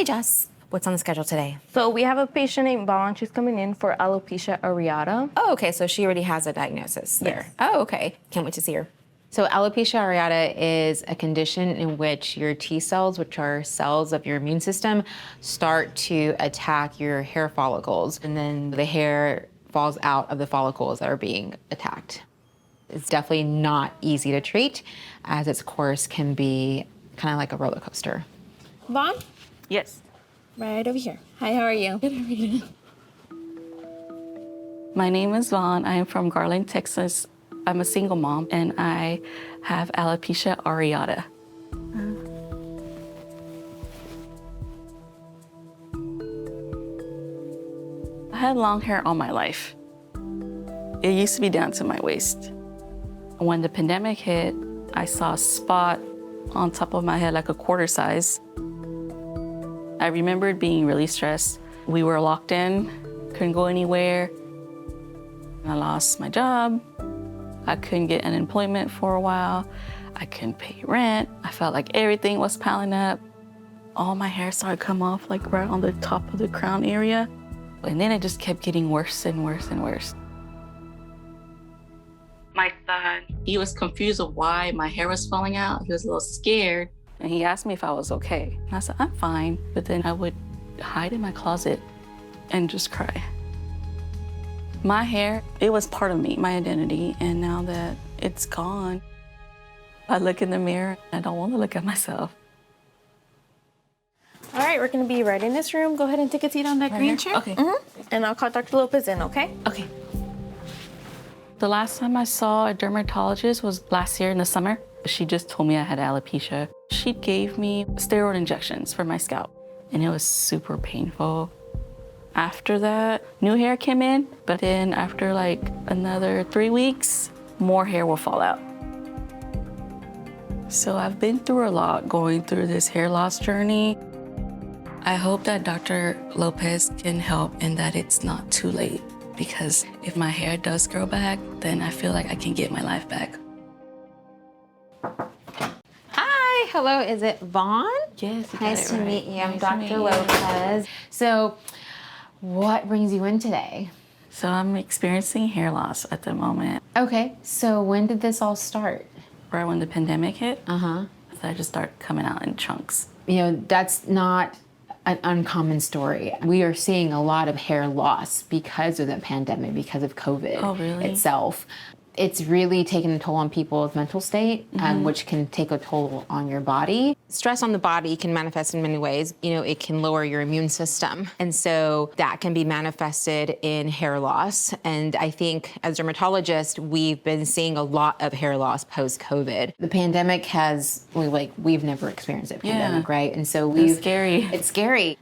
Hey, Jess. What's on the schedule today? So we have a patient named Vaughn. She's coming in for alopecia areata. Oh, okay, so she already has a diagnosis there. Yes. Oh, okay. Can't wait to see her. So alopecia areata is a condition in which your T cells, which are cells of your immune system, start to attack your hair follicles, and then the hair falls out of the follicles that are being attacked. It's definitely not easy to treat, as its course can be kind of like a roller coaster. Vaughn? Yes. Right over here. Hi, how are you? Good, how are you? My name is Vaughn. I am from Garland, Texas. I'm a single mom, and I have alopecia areata. I had long hair all my life. It used to be down to my waist. When the pandemic hit, I saw a spot on top of my head like a quarter size. I remembered being really stressed. We were locked in, couldn't go anywhere. I lost my job. I couldn't get unemployment for a while. I couldn't pay rent. I felt like everything was piling up. All my hair started to come off like right on the top of the crown area. And then it just kept getting worse and worse and worse. My son, he was confused of why my hair was falling out. He was a little scared. And he asked me if I was okay. And I said, I'm fine. But then I would hide in my closet and just cry. My hair, it was part of me, my identity. And now that it's gone, I look in the mirror, I don't want to look at myself. All right, we're gonna be right in this room. Go ahead and take a seat on that green chair. Okay. And I'll call Dr. Lopez in, okay? Okay. The last time I saw a dermatologist was last year in the summer. She just told me I had alopecia. She gave me steroid injections for my scalp, and it was super painful. After that, new hair came in, but then after like another 3 weeks, more hair will fall out. So I've been through a lot going through this hair loss journey. I hope that Dr. Lopez can help and that it's not too late, because if my hair does grow back, then I feel like I can get my life back. Hi, hello, is it Vaughn? Yes, you got Nice it to right. meet you. I'm Nice to meet Dr. you. Lopez. So, what brings you in today? So I'm experiencing hair loss at the moment. Okay, so when did this all start? Right when the pandemic hit, Uh-huh. so I just started coming out in chunks. You know, that's not an uncommon story. We are seeing a lot of hair loss because of the pandemic, because of COVID Oh, really? itself. It's really taken a toll on people's mental state, which can take a toll on your body. Stress on the body can manifest in many ways. You know, it can lower your immune system. And so that can be manifested in hair loss. And I think as dermatologists, we've been seeing a lot of hair loss post-COVID. The pandemic has, we've never experienced a pandemic, right? And so It's scary. It's scary.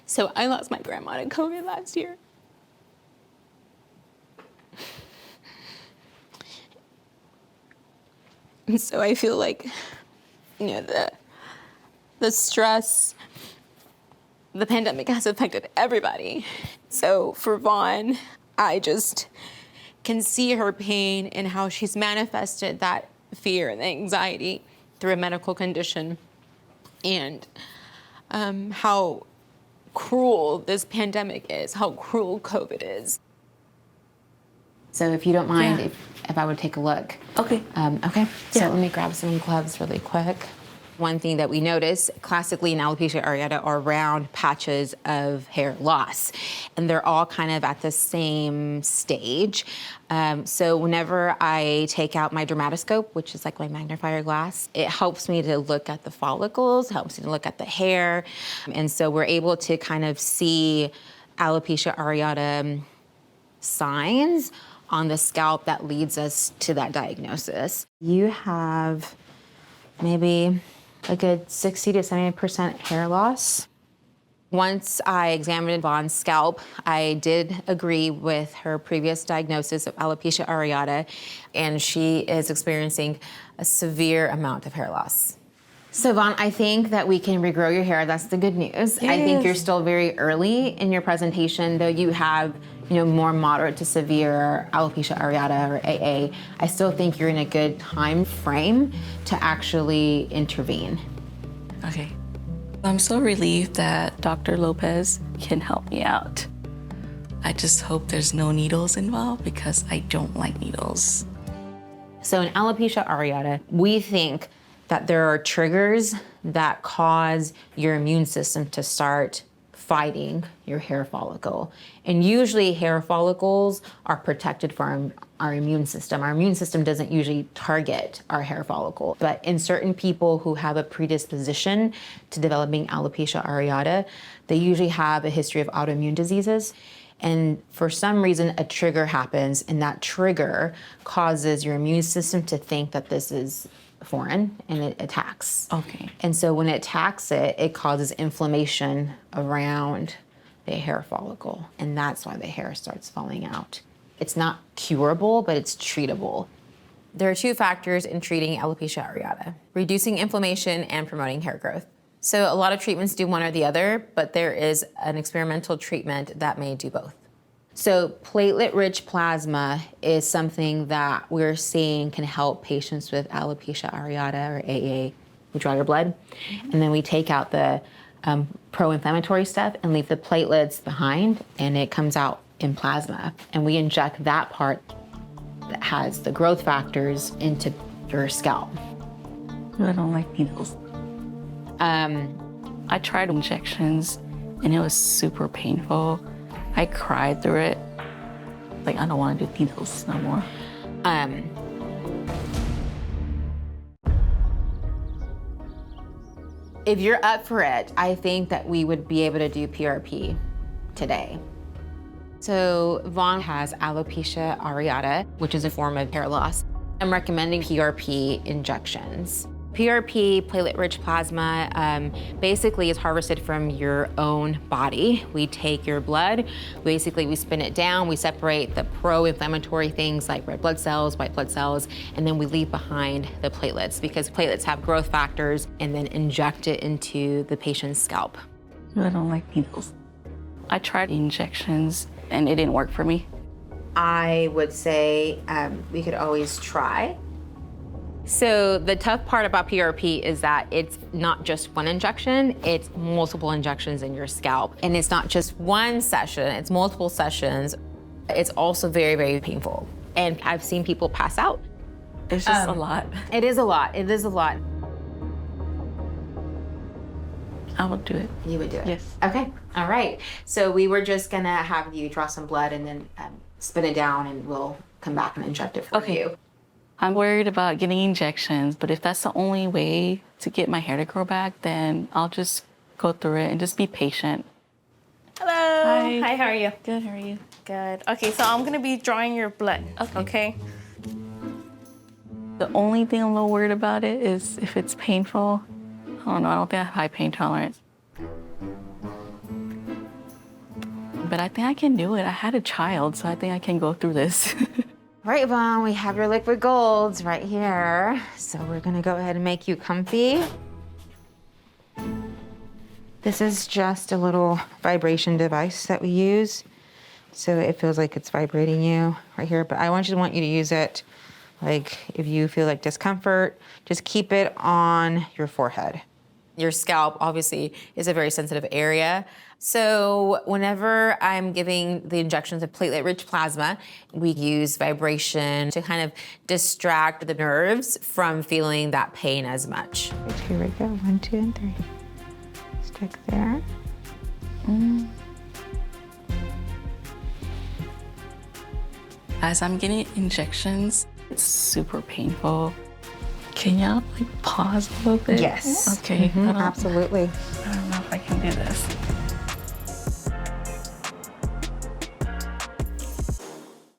So I lost my grandma to COVID last year. And so I feel like, you know, the stress, the pandemic has affected everybody. So for Vaughn, I just can see her pain and how she's manifested that fear and anxiety through a medical condition, and how cruel this pandemic is, how cruel COVID is. So if you don't mind, Yeah. if I would take a look. Okay. Okay, so Yeah. let me grab some gloves really quick. One thing that we notice classically in alopecia areata are round patches of hair loss, and they're all kind of at the same stage. So whenever I take out my dermatoscope, which is like my magnifier glass, it helps me to look at the follicles, helps me to look at the hair. And so we're able to kind of see alopecia areata signs on the scalp that leads us to that diagnosis. You have maybe like a 60 to 70% hair loss. Once I examined Vaughn's scalp, I did agree with her previous diagnosis of alopecia areata, and she is experiencing a severe amount of hair loss. So Vaughn, I think that we can regrow your hair. That's the good news. I think you're still very early in your presentation, though you have, more moderate to severe alopecia areata or AA. I still think you're in a good time frame to actually intervene. Okay. I'm so relieved that Dr. Lopez can help me out. I just hope there's no needles involved because I don't like needles. So in alopecia areata, we think that there are triggers that cause your immune system to start fighting your hair follicle. And usually hair follicles are protected from our immune system. Our immune system doesn't usually target our hair follicle. But in certain people who have a predisposition to developing alopecia areata, they usually have a history of autoimmune diseases. And for some reason, a trigger happens, and that trigger causes your immune system to think that this is foreign, and it attacks. Okay. And so when it attacks it, it causes inflammation around the hair follicle, and that's why the hair starts falling out. It's not curable, but it's treatable. There are two factors in treating alopecia areata: reducing inflammation and promoting hair growth. So a lot of treatments do one or the other, but there is an experimental treatment that may do both. So platelet-rich plasma is something that we're seeing can help patients with alopecia areata or AA. We draw your blood, and then we take out the pro-inflammatory stuff and leave the platelets behind, and it comes out in plasma. And we inject that part that has the growth factors into your scalp. I don't like needles. I tried injections and it was super painful. I cried through it. Like, I don't want to do needles no more. If you're up for it, I think that we would be able to do PRP today. So Vaughn has alopecia areata, which is a form of hair loss. I'm recommending PRP injections. PRP, platelet-rich plasma, basically is harvested from your own body. We take your blood, basically we spin it down, we separate the pro-inflammatory things like red blood cells, white blood cells, and then we leave behind the platelets because platelets have growth factors, and then inject it into the patient's scalp. I don't like needles. I tried injections and it didn't work for me. I would say we could always try. So the tough part about PRP is that it's not just one injection, it's multiple injections in your scalp. And it's not just one session, it's multiple sessions. It's also very, very painful. And I've seen people pass out. It's just a lot. It is a lot, it is a lot. I will do it. You would do it? Yes. Okay, all right. So we were just gonna have you draw some blood and then spin it down, and we'll come back and inject it for you. I'm worried about getting injections, but if that's the only way to get my hair to grow back, then I'll just go through it and just be patient. Hello. Hi. Hi, how are you? Good, how are you? Good. Okay, so I'm gonna be drawing your blood. Okay. The only thing I'm a little worried about it is if it's painful. I don't know, I don't think I have high pain tolerance. But I think I can do it. I had a child, so I think I can go through this. All right, Vaughn, we have your liquid golds right here. So we're gonna go ahead and make you comfy. This is just a little vibration device that we use. So it feels like it's vibrating you right here, but I want you to use it like if you feel like discomfort, just keep it on your forehead. Your scalp obviously is a very sensitive area. So whenever I'm giving the injections of platelet-rich plasma, we use vibration to kind of distract the nerves from feeling that pain as much. Here we go, 1, 2, and 3. Stick there. As I'm getting injections, it's super painful. Can y'all pause a little bit? Yes. Okay. Absolutely. I don't know if I can do this.